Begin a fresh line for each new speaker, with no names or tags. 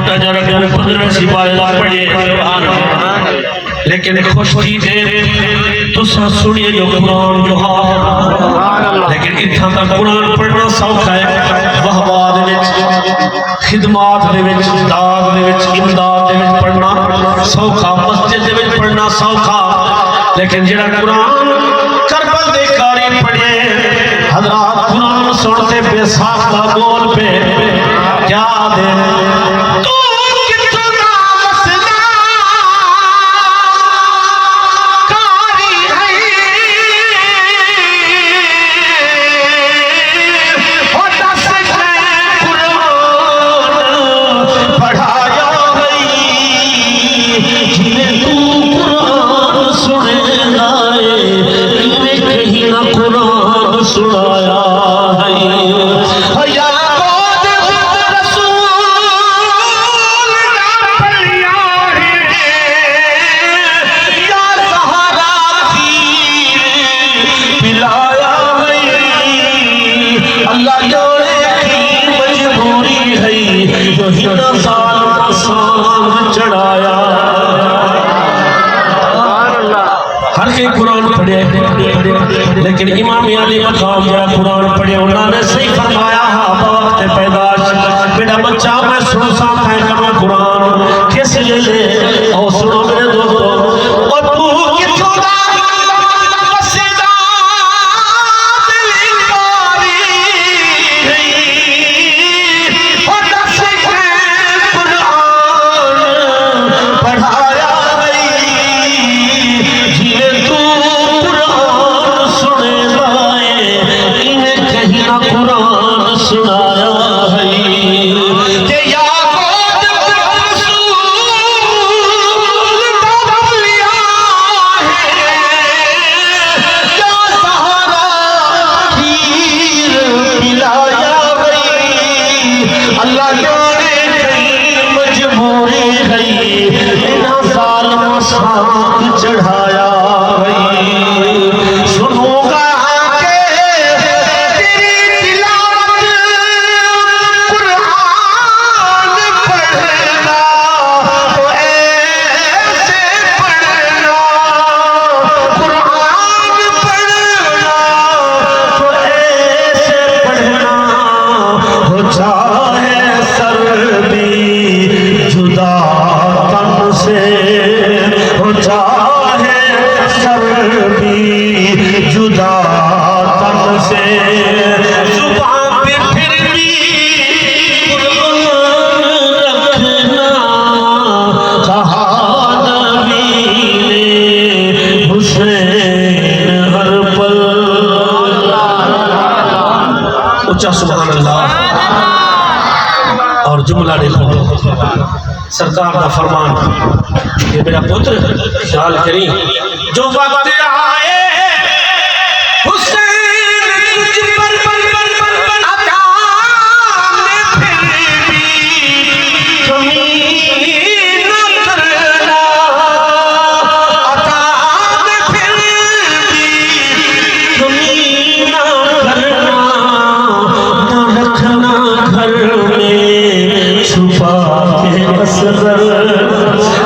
छोटा जरा के 15 सिपाही पढ़े लेकिन खुश थी दे तुसा सुनिए जो कुरान जो लेकिन इत्थां तक कुरान पढ़ना सौखा है वहबाद विच खिदमात दे विच दाद दे विच इमदाद दे विच पढ़ना सौखा मस्जिद दे विच पढ़ना सौखा लेकिन जेड़ा कुरान करबल दे कारी पढ़े हजरात कुरान सुनते बेसाख्ता बोल पे क्या दे लेकिन इमाम अली मकाम जरा कुरान पढ़े उन्होंने सही फरमाया हाँ वक्त पैदाश बेटा बच्चा मैं सुन सकता है कुरान किस लिए और सुनो मेरे दोस्तों और तू किथों दा मस्जिदा दिल कारी और दस कुरान पढ़ाया जिए तू कुरान सुनाया है कि याकूब रसूल लिया है या सहारा खीर पिलाया है अल्लाह जाने कई मजबूरी है ना जालिम साथ चढ़ाया है सुनूंगा और जुमला देखो सरकार का फरमान ये मेरा पुत्र ख्याल करी जो वक्त आए छुपा के असगर